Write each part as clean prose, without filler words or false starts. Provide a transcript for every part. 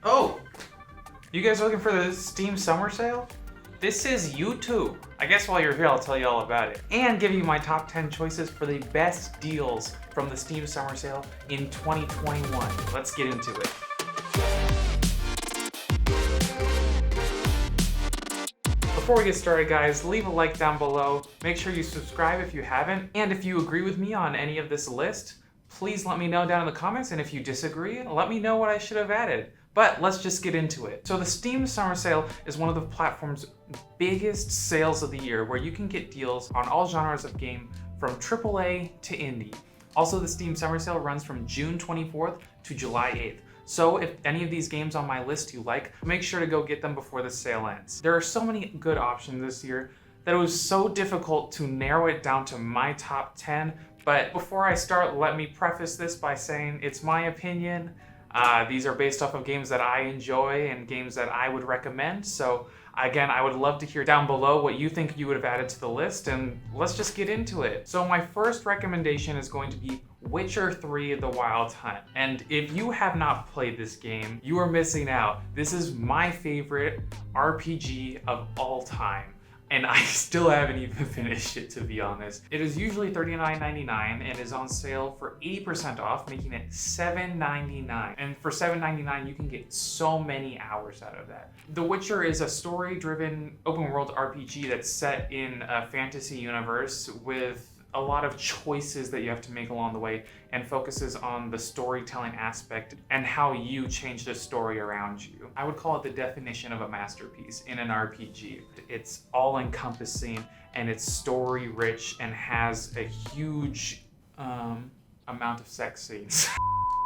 Oh, you guys looking for the Steam Summer Sale? This is YouTube. I guess while you're here, I'll tell you all about it and give you my top 10 choices for the best deals from the Steam Summer Sale in 2021. Let's get into it. Before we get started, guys, leave a like down below. Make sure you subscribe if you haven't. And if you agree with me on any of this list, please let me know down in the comments. And if you disagree, let me know what I should have added. But let's just get into it. So the Steam Summer Sale is one of the platform's biggest sales of the year, where you can get deals on all genres of game from AAA to indie. Also, the Steam Summer Sale runs from June 24th to July 8th. So if any of these games on my list you like, make sure to go get them before the sale ends. There are so many good options this year that it was so difficult to narrow it down to my top 10. But before I start, let me preface this by saying it's my opinion. These are based off of games that I enjoy and games that I would recommend. So again, I would love to hear down below what you think you would have added to the list, and let's just get into it. So my first recommendation is going to be Witcher 3: The Wild Hunt. And if you have not played this game, you are missing out. This is my favorite RPG of all time. And I still haven't even finished it, to be honest. It is usually $39.99 and is on sale for 80% off, making it $7.99. And for $7.99, you can get so many hours out of that. The Witcher is a story-driven open-world RPG that's set in a fantasy universe with a lot of choices that you have to make along the way, and focuses on the storytelling aspect and how you change the story around you. I would call it the definition of a masterpiece in an RPG. It's all-encompassing and it's story-rich and has a huge amount of sex scenes.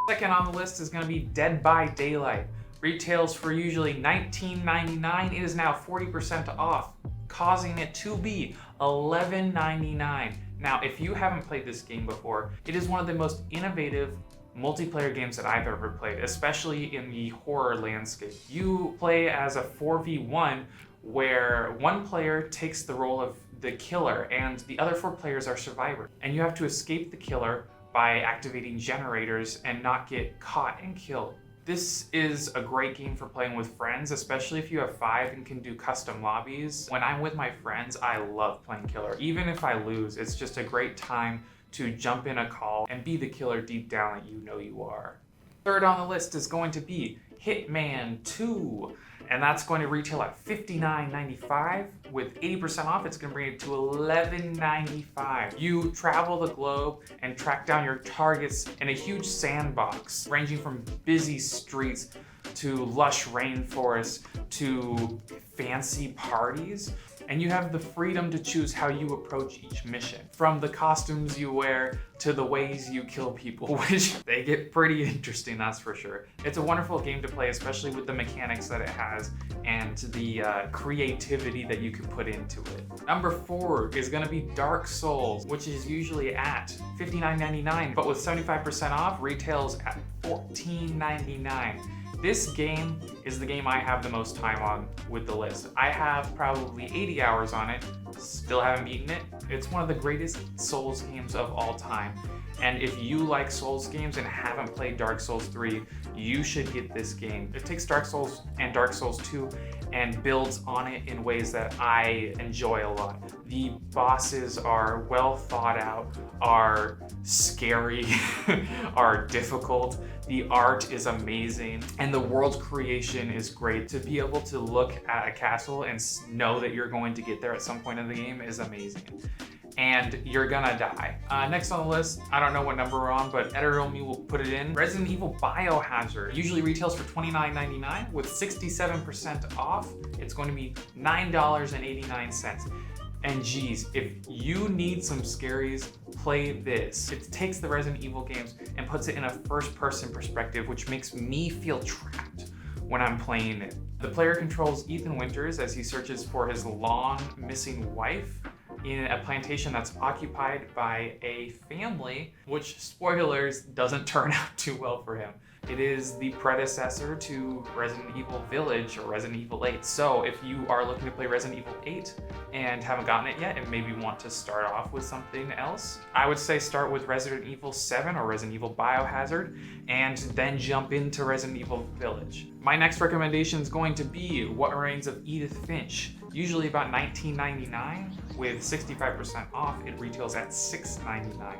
Second on the list is going to be Dead by Daylight. Retails for usually $19.99. It is now 40% off, causing it to be $11.99. Now, if you haven't played this game before, it is one of the most innovative multiplayer games that I've ever played, especially in the horror landscape. You play as a 4v1 where one player takes the role of the killer and the other 4 players are survivors. And you have to escape the killer by activating generators and not get caught and killed. This is a great game for playing with friends, especially if you have 5 and can do custom lobbies. When I'm with my friends, I love playing killer. Even if I lose, it's just a great time to jump in a call and be the killer deep down that you know you are. Third on the list is going to be Hitman 2. And that's going to retail at $59.95. With 80% off, it's going to bring it to $11.95. You travel the globe and track down your targets in a huge sandbox, ranging from busy streets to lush rainforests to fancy parties. And you have the freedom to choose how you approach each mission, from the costumes you wear to the ways you kill people, which they get pretty interesting, that's for sure. It's a wonderful game to play, especially with the mechanics that it has and the creativity that you can put into it. Number 4 is gonna be Dark Souls, which is usually at $59.99, but with 75% off, retails at $14.99. This game is the game I have the most time on with the list. I have probably 80 hours on it, still haven't beaten it. It's one of the greatest Souls games of all time. And if you like Souls games and haven't played Dark Souls 3, you should get this game. It takes Dark Souls and Dark Souls 2 and builds on it in ways that I enjoy a lot. The bosses are well thought out, are scary, are difficult. The art is amazing, and the world creation is great. To be able to look at a castle and know that you're going to get there at some point in the game is amazing. And you're gonna die. Next on the list, I don't know what number we're on, but editor me will put it in. Resident Evil Biohazard usually retails for $29.99. With 67% off, it's going to be $9.89. And geez, if you need some scaries, play this. It takes the Resident Evil games and puts it in a first-person perspective, which makes me feel trapped when I'm playing it. The player controls Ethan Winters as he searches for his long missing wife in a plantation that's occupied by a family, which, spoilers, doesn't turn out too well for him. It is the predecessor to Resident Evil Village or Resident Evil 8. So if you are looking to play Resident Evil 8 and haven't gotten it yet and maybe want to start off with something else, I would say start with Resident Evil 7 or Resident Evil Biohazard and then jump into Resident Evil Village. My next recommendation is going to be What Remains of Edith Finch. Usually about $19.99 with 65% off, it retails at $6.99.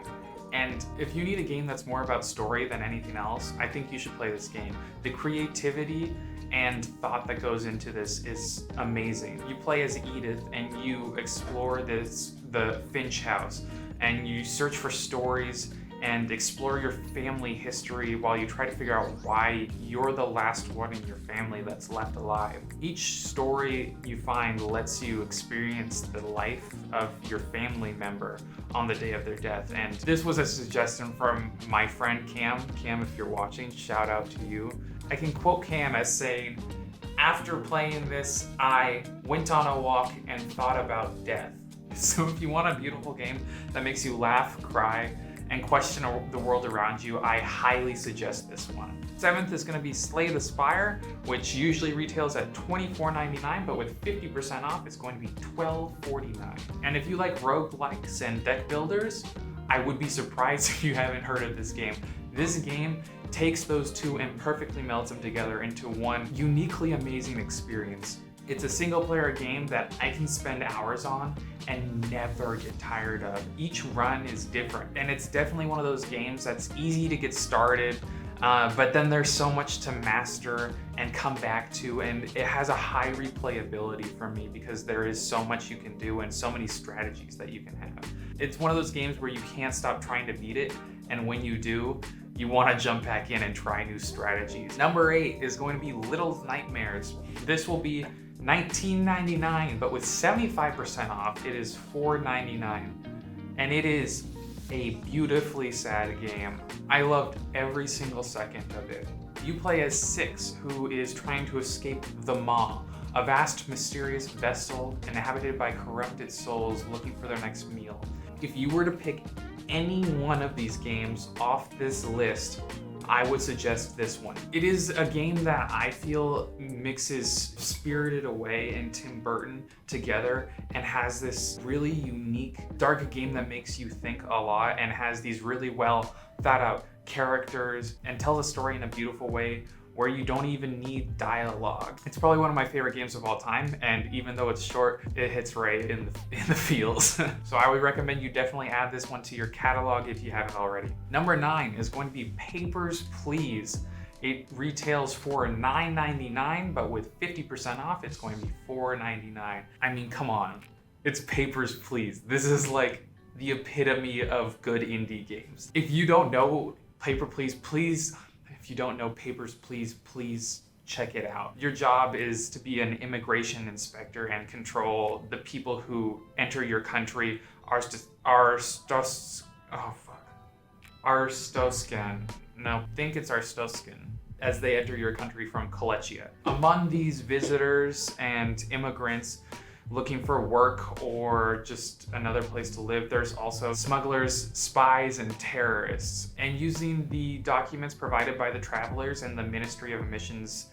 And if you need a game that's more about story than anything else, I think you should play this game. The creativity and thought that goes into this is amazing. You play as Edith and you explore the Finch house, and you search for stories and explore your family history while you try to figure out why you're the last one in your family that's left alive. Each story you find lets you experience the life of your family member on the day of their death. And this was a suggestion from my friend Cam. Cam, if you're watching, shout out to you. I can quote Cam as saying, "After playing this, I went on a walk and thought about death." So if you want a beautiful game that makes you laugh, cry, and question the world around you, I highly suggest this one. 7th is going to be Slay the Spire, which usually retails at $24.99, but with 50% off, it's going to be $12.49. And if you like roguelikes and deck builders, I would be surprised if you haven't heard of this game. This game takes those two and perfectly melts them together into one uniquely amazing experience. It's a single player game that I can spend hours on and never get tired of. Each run is different, and it's definitely one of those games that's easy to get started, but then there's so much to master and come back to, and it has a high replayability for me because there is so much you can do and so many strategies that you can have. It's one of those games where you can't stop trying to beat it, and when you do, you want to jump back in and try new strategies. Number 8 is going to be Little Nightmares. This will be $19.99, but with 75% off, it is $4.99. And it is a beautifully sad game. I loved every single second of it. You play as Six, who is trying to escape the Maw, a vast, mysterious vessel inhabited by corrupted souls looking for their next meal. If you were to pick any one of these games off this list, I would suggest this one. It is a game that I feel mixes Spirited Away and Tim Burton together and has this really unique dark game that makes you think a lot and has these really well thought out characters and tells a story in a beautiful way where you don't even need dialogue. It's probably one of my favorite games of all time, and even though it's short, it hits right in the feels. So I would recommend you definitely add this one to your catalog if you haven't already. Number 9 is going to be Papers, Please. It retails for $9.99, but with 50% off, it's going to be $4.99. I mean, come on. It's Papers, Please. This is like the epitome of good indie games. If you don't know If you don't know Papers, Please check it out. Your job is to be an immigration inspector and control the people who enter your country. Arstoskan, as they enter your country from Kolechia. Among these visitors and immigrants looking for work or just another place to live, there's also smugglers, spies, and terrorists. And using the documents provided by the travelers and the Ministry of Admissions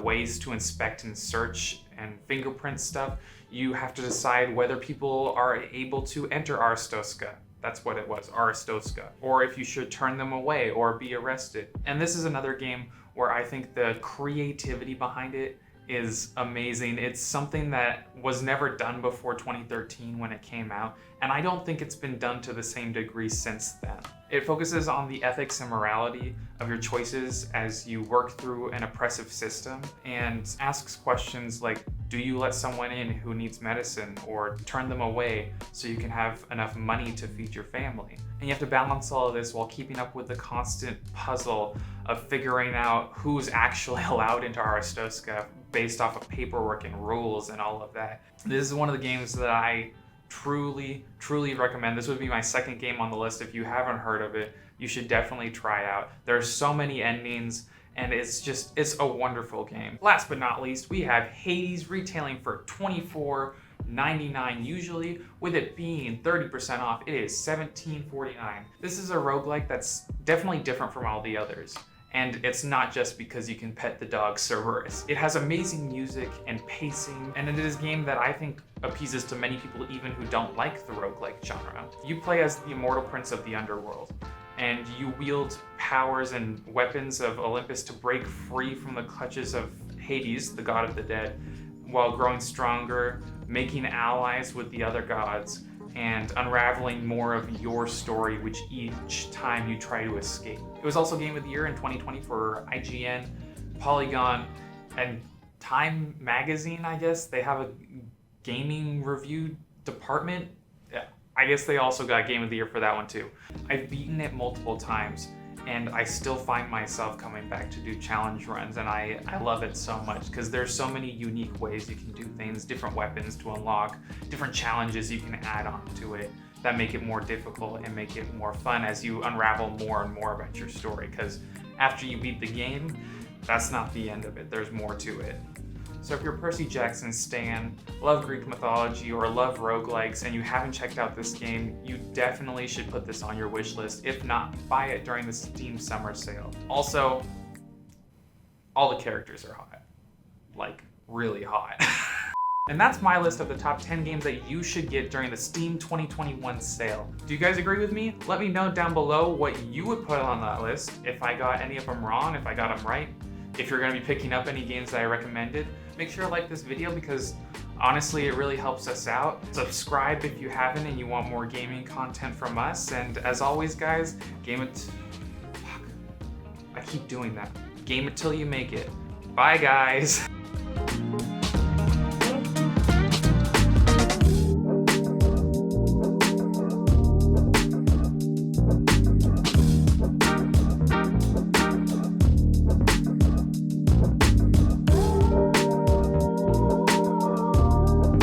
ways to inspect and search and fingerprint stuff, you have to decide whether people are able to enter Arstoska. That's what it was, Aristoska. Or if you should turn them away or be arrested. And this is another game where I think the creativity behind it is amazing. It's something that was never done before 2013 when it came out, and I don't think it's been done to the same degree since then. It focuses on the ethics and morality of your choices as you work through an oppressive system, and asks questions like, do you let someone in who needs medicine or turn them away so you can have enough money to feed your family? And you have to balance all of this while keeping up with the constant puzzle of figuring out who's actually allowed into Aristoska based off of paperwork and rules and all of that. This is one of the games that I truly recommend. This would be my second game on the list. If you haven't heard of it, you should definitely try it out. There's so many endings, and it's a wonderful game. Last but not least, we have Hades retailing for $24.99 usually. With it being 30% off, it is $17.49. This is a roguelike that's definitely different from all the others. And it's not just because you can pet the dog Cerberus. It has amazing music and pacing, and it is a game that I think appeases to many people even who don't like the roguelike genre. You play as the immortal prince of the underworld, and you wield powers and weapons of Olympus to break free from the clutches of Hades, the god of the dead, while growing stronger, making allies with the other gods, and unraveling more of your story which each time you try to escape. It was also Game of the Year in 2020 for IGN, Polygon, and Time Magazine, I guess. They have a gaming review department. Yeah, I guess they also got Game of the Year for that one too. I've beaten it multiple times, and I still find myself coming back to do challenge runs, and I love it so much because there's so many unique ways you can do things, different weapons to unlock, different challenges you can add on to it that make it more difficult and make it more fun as you unravel more and more about your story, because after you beat the game, that's not the end of it, there's more to it. So if you're Percy Jackson stan, love Greek mythology, or love roguelikes, and you haven't checked out this game, you definitely should put this on your wish list. If not, buy it during the Steam Summer Sale. Also, all the characters are hot. Like, really hot. And that's my list of the top 10 games that you should get during the Steam 2021 sale. Do you guys agree with me? Let me know down below what you would put on that list, if I got any of them wrong, if I got them right, if you're gonna be picking up any games that I recommended. Make sure to like this video because honestly, it really helps us out. Subscribe if you haven't and you want more gaming content from us. And as always, guys, I keep doing that. Game it till you make it. Bye, guys.